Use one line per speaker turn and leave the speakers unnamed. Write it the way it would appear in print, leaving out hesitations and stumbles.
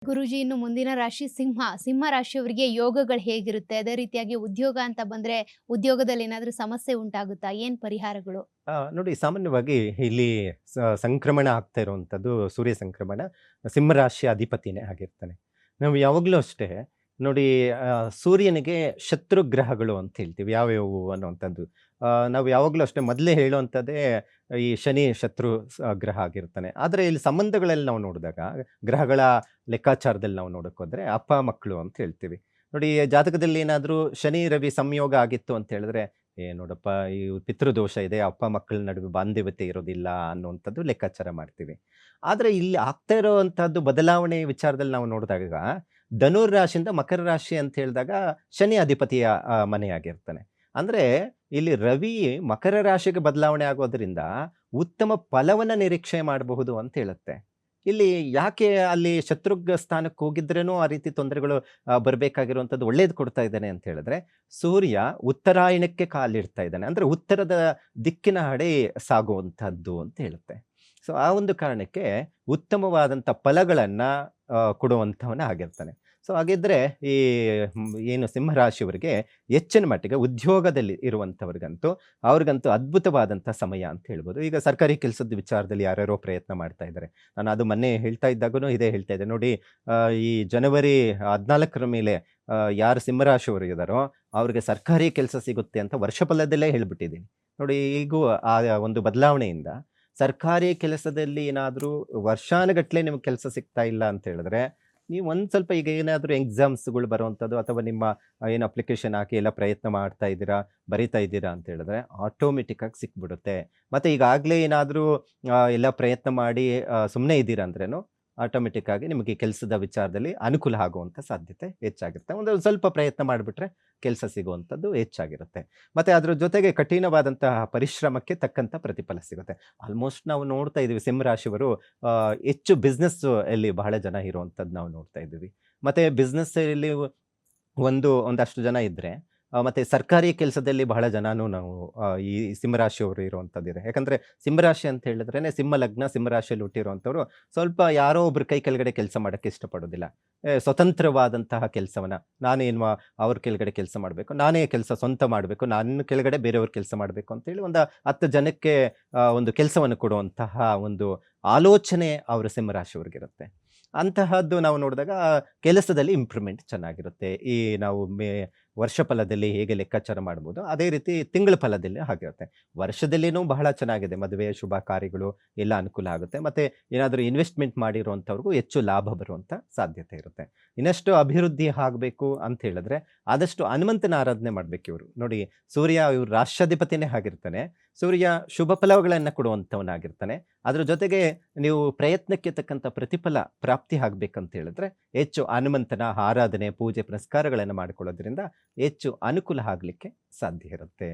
ಗುರೂಜಿ ಇನ್ನು ಮುಂದಿನ ರಾಶಿ ಸಿಂಹ. ಸಿಂಹ ರಾಶಿಯವರಿಗೆ ಯೋಗಗಳು ಹೇಗಿರುತ್ತೆ? ಅದೇ ರೀತಿಯಾಗಿ ಉದ್ಯೋಗ ಅಂತ ಬಂದ್ರೆ ಉದ್ಯೋಗದಲ್ಲಿ ಏನಾದ್ರೂ ಸಮಸ್ಯೆ ಉಂಟಾಗುತ್ತಾ? ಏನ್ ಪರಿಹಾರಗಳು?
ನೋಡಿ ಸಾಮಾನ್ಯವಾಗಿ ಇಲ್ಲಿ ಸಂಕ್ರಮಣ ಆಗ್ತಾ ಇರುವಂಥದ್ದು ಸೂರ್ಯ ಸಂಕ್ರಮಣ ಸಿಂಹರಾಶಿಯ ಅಧಿಪತಿನೇ ಆಗಿರ್ತಾನೆ. ನಾವು ಯಾವಾಗಲೂ ಅಷ್ಟೇ ನೋಡಿ ಸೂರ್ಯನಿಗೆ ಶತ್ರು ಗ್ರಹಗಳು ಅಂತ ಹೇಳ್ತೀವಿ ಯಾವ್ಯಾವು ಅನ್ನುವಂಥದ್ದು. ನಾವು ಯಾವಾಗಲೂ ಅಷ್ಟೇ ಮೊದಲೇ ಹೇಳುವಂಥದ್ದೇ ಈ ಶನಿ ಶತ್ರು ಗ್ರಹ ಆಗಿರ್ತಾನೆ. ಆದರೆ ಇಲ್ಲಿ ಸಂಬಂಧಗಳಲ್ಲಿ ನಾವು ನೋಡಿದಾಗ ಗ್ರಹಗಳ ಲೆಕ್ಕಾಚಾರದಲ್ಲಿ ನಾವು ನೋಡೋಕ್ಕೋದ್ರೆ ಅಪ್ಪ ಮಕ್ಕಳು ಅಂತ ಹೇಳ್ತೀವಿ. ನೋಡಿ ಜಾತಕದಲ್ಲಿ ಏನಾದರೂ ಶನಿ ರವಿ ಸಂಯೋಗ ಆಗಿತ್ತು ಅಂತ ಹೇಳಿದ್ರೆ ನೋಡಪ್ಪ ಈ ಪಿತೃದೋಷ ಇದೆ, ಅಪ್ಪ ಮಕ್ಕಳ ನಡುವೆ ಬಾಂಧವ್ಯತೆ ಇರೋದಿಲ್ಲ ಅನ್ನುವಂಥದ್ದು ಲೆಕ್ಕಾಚಾರ ಮಾಡ್ತೀವಿ. ಆದರೆ ಇಲ್ಲಿ ಆಗ್ತಾ ಇರುವಂತಹದ್ದು ಬದಲಾವಣೆ ವಿಚಾರದಲ್ಲಿ ನಾವು ನೋಡಿದಾಗ ಧನುರ್ ರಾಶಿಯಿಂದ ಮಕರ ರಾಶಿ ಅಂತ ಹೇಳಿದಾಗ ಶನಿ ಅಧಿಪತಿಯ ಮನೆಯಾಗಿರ್ತಾನೆ. ಅಂದ್ರೆ ಇಲ್ಲಿ ರವಿ ಮಕರ ರಾಶಿಗೆ ಬದಲಾವಣೆ ಆಗೋದ್ರಿಂದ ಉತ್ತಮ ಫಲವನ್ನ ನಿರೀಕ್ಷೆ ಮಾಡಬಹುದು ಅಂತ ಹೇಳುತ್ತೆ. ಇಲ್ಲಿ ಯಾಕೆ ಅಲ್ಲಿ ಶತ್ರುಘ್ನ ಸ್ಥಾನಕ್ಕೆ ಹೋಗಿದ್ರೇನೂ ಆ ರೀತಿ ತೊಂದರೆಗಳು ಬರಬೇಕಾಗಿರುವಂಥದ್ದು ಒಳ್ಳೇದು ಕೊಡ್ತಾ ಇದ್ದಾನೆ ಅಂತ ಹೇಳಿದ್ರೆ, ಸೂರ್ಯ ಉತ್ತರಾಯಣಕ್ಕೆ ಕಾಲಿಡ್ತಾ ಇದ್ದಾನೆ. ಅಂದ್ರೆ ಉತ್ತರದ ದಿಕ್ಕಿನ ಹಡೆ ಸಾಗುವಂತಹದ್ದು ಅಂತ ಹೇಳುತ್ತೆ. ಸೊ ಆ ಒಂದು ಕಾರಣಕ್ಕೆ ಉತ್ತಮವಾದಂಥ ಫಲಗಳನ್ನ ಕೊಡುವಂಥವನ ಆಗಿರ್ತಾನೆ. ಸೊ ಹಾಗಿದ್ರೆ ಈ ಏನು ಸಿಂಹರಾಶಿಯವರಿಗೆ ಹೆಚ್ಚಿನ ಮಟ್ಟಿಗೆ ಉದ್ಯೋಗದಲ್ಲಿ ಇರುವಂಥವ್ರಿಗಂತೂ ಅವ್ರಿಗಂತೂ ಅದ್ಭುತವಾದಂಥ ಸಮಯ ಅಂತ ಹೇಳ್ಬೋದು. ಈಗ ಸರ್ಕಾರಿ ಕೆಲಸದ ವಿಚಾರದಲ್ಲಿ ಯಾರ್ಯಾರೋ ಪ್ರಯತ್ನ ಮಾಡ್ತಾ ಇದ್ದಾರೆ. ನಾನು ಅದು ಮೊನ್ನೆ ಹೇಳ್ತಾ ಇದ್ದಾಗನೂ ಇದೇ ಹೇಳ್ತಾ ಇದ್ದೆ ನೋಡಿ. ಈ ಜನವರಿ 14ರ ಮೇಲೆ ಯಾರು ಸಿಂಹರಾಶಿಯವರು ಇದ್ದಾರೋ ಅವ್ರಿಗೆ ಸರ್ಕಾರಿ ಕೆಲಸ ಸಿಗುತ್ತೆ ಅಂತ ವರ್ಷಫಲದಲ್ಲೇ ಹೇಳ್ಬಿಟ್ಟಿದ್ದೀನಿ. ನೋಡಿ ಈಗೂ ಆ ಒಂದು ಬದಲಾವಣೆಯಿಂದ ಸರ್ಕಾರಿ ಕೆಲಸದಲ್ಲಿ ಏನಾದರೂ ವರ್ಷಾನುಗಟ್ಲೆ ನಿಮ್ಗೆ ಕೆಲಸ ಸಿಗ್ತಾ ಇಲ್ಲ ಅಂತ ಹೇಳಿದ್ರೆ, ನೀವು ಒಂದು ಸ್ವಲ್ಪ ಈಗ ಏನಾದರೂ ಎಕ್ಸಾಮ್ಸ್‌ಗಳು ಬರುವಂಥದ್ದು ಅಥವಾ ನಿಮ್ಮ ಏನು ಅಪ್ಲಿಕೇಶನ್ ಹಾಕಿ ಎಲ್ಲ ಪ್ರಯತ್ನ ಮಾಡ್ತಾ ಇದ್ದೀರಾ, ಬರಿತಾ ಇದ್ದೀರಾ ಅಂತ ಹೇಳಿದ್ರೆ ಆಟೋಮೆಟಿಕ್ ಆಗಿ ಸಿಕ್ಬಿಡುತ್ತೆ. ಮತ್ತೆ ಈಗಾಗಲೇ ಏನಾದರೂ ಎಲ್ಲ ಪ್ರಯತ್ನ ಮಾಡಿ ಸುಮ್ಮನೆ ಇದ್ದೀರಾ ಅಂದ್ರೇನು ಆಟೋಮೆಟಿಕ್ ಆಗಿ ನಿಮಗೆ ಕೆಲಸದ ವಿಚಾರದಲ್ಲಿ ಅನುಕೂಲ ಆಗುವಂಥ ಸಾಧ್ಯತೆ ಹೆಚ್ಚಾಗಿರುತ್ತೆ. ಒಂದು ಸ್ವಲ್ಪ ಪ್ರಯತ್ನ ಮಾಡಿಬಿಟ್ರೆ ಕೆಲಸ ಸಿಗುವಂಥದ್ದು ಹೆಚ್ಚಾಗಿರುತ್ತೆ. ಮತ್ತೆ ಅದ್ರ ಜೊತೆಗೆ ಕಠಿಣವಾದಂತಹ ಪರಿಶ್ರಮಕ್ಕೆ ತಕ್ಕಂಥ ಪ್ರತಿಫಲ ಸಿಗುತ್ತೆ. ಆಲ್ಮೋಸ್ಟ್ ನಾವು ನೋಡ್ತಾ ಇದ್ದೀವಿ ಸಿಂಹರಾಶಿಯವರು ಹೆಚ್ಚು ಬಿಸ್ನೆಸ್ ಅಲ್ಲಿ ಬಹಳ ಜನ ಇರುವಂಥದ್ದು ನಾವು ನೋಡ್ತಾ ಇದ್ದೀವಿ. ಮತ್ತೆ ಬಿಸ್ನೆಸ್ ಅಲ್ಲಿ ಒಂದಷ್ಟು ಜನ ಇದ್ರೆ ಮತ್ತೆ ಸರ್ಕಾರಿ ಕೆಲಸದಲ್ಲಿ ಬಹಳ ಜನನು ನಾವು ಈ ಸಿಂಹರಾಶಿಯವರು ಇರುವಂಥದ್ದಿದೆ. ಯಾಕಂದ್ರೆ ಸಿಂಹರಾಶಿ ಅಂತ ಹೇಳಿದ್ರೇನೆ ಸಿಂಹ ಲಗ್ನ, ಸಿಂಹರಾಶಿಯಲ್ಲಿ ಹುಟ್ಟಿರುವಂಥವ್ರು ಸ್ವಲ್ಪ ಯಾರೋ ಒಬ್ರ ಕೈ ಕೆಳಗಡೆ ಕೆಲಸ ಮಾಡಕ್ಕೆ ಇಷ್ಟಪಡೋದಿಲ್ಲ. ಸ್ವತಂತ್ರವಾದಂತಹ ಕೆಲಸವನ್ನ ನಾನೇನು ಅವ್ರ ಕೆಳಗಡೆ ಕೆಲಸ ಮಾಡಬೇಕು, ನಾನೇ ಕೆಲಸ ಸ್ವಂತ ಮಾಡಬೇಕು, ನನ್ನ ಕೆಳಗಡೆ ಬೇರೆಯವ್ರ ಕೆಲಸ ಮಾಡಬೇಕು ಅಂತೇಳಿ ಒಂದು 10 ಜನಕ್ಕೆ ಒಂದು ಕೆಲಸವನ್ನು ಕೊಡುವಂತಹ ಒಂದು ಆಲೋಚನೆ ಅವರ ಸಿಂಹರಾಶಿಯವರಿಗಿರುತ್ತೆ. ಅಂತಹದ್ದು ನಾವು ನೋಡಿದಾಗ ಕೆಲಸದಲ್ಲಿ ಇಂಪ್ರೂವ್‌ಮೆಂಟ್ ಚೆನ್ನಾಗಿರುತ್ತೆ. ಈ ನಾವು ವರ್ಷ ಫಲದಲ್ಲಿ ಹೇಗೆ ಲೆಕ್ಕಾಚಾರ ಮಾಡ್ಬೋದು, ಅದೇ ರೀತಿ ತಿಂಗಳ ಫಲದಲ್ಲಿ ಹಾಗಿರುತ್ತೆ. ವರ್ಷದಲ್ಲಿನೂ ಬಹಳ ಚೆನ್ನಾಗಿದೆ. ಮದುವೆ, ಶುಭ ಕಾರ್ಯಗಳು ಎಲ್ಲ ಅನುಕೂಲ ಆಗುತ್ತೆ. ಮತ್ತೆ ಏನಾದರೂ ಇನ್ವೆಸ್ಟ್‌ಮೆಂಟ್ ಮಾಡಿರುವಂಥವ್ರಿಗೂ ಹೆಚ್ಚು ಲಾಭ ಬರುವಂಥ ಸಾಧ್ಯತೆ ಇರುತ್ತೆ. ಇನ್ನಷ್ಟು ಅಭಿವೃದ್ಧಿ ಆಗಬೇಕು ಅಂತ ಹೇಳಿದ್ರೆ ಆದಷ್ಟು ಹನುಮಂತನ ಆರಾಧನೆ ಮಾಡ್ಬೇಕು ಇವರು. ನೋಡಿ ಸೂರ್ಯ ಇವ್ರ ರಾಷ್ಟ್ರಾಧಿಪತಿನೇ ಆಗಿರ್ತಾನೆ. ಸೂರ್ಯ ಶುಭ ಫಲಗಳನ್ನ ಕೊಡುವಂಥವನಾಗಿರ್ತಾನೆ. ಅದ್ರ ಜೊತೆಗೆ ನೀವು ಪ್ರಯತ್ನಕ್ಕೆ ತಕ್ಕಂಥ ಪ್ರತಿಫಲ ಪ್ರಾಪ್ತಿ ಆಗ್ಬೇಕಂತ ಹೇಳಿದ್ರೆ ಹೆಚ್ಚು ಹನುಮಂತನ ಆರಾಧನೆ, ಪೂಜೆ ಪುನಸ್ಕಾರಗಳನ್ನು ಮಾಡಿಕೊಳ್ಳೋದ್ರಿಂದ ಹೆಚ್ಚು ಅನುಕೂಲ ಆಗ್ಲಿಕ್ಕೆ ಸಾಧ್ಯ ಇರುತ್ತೆ.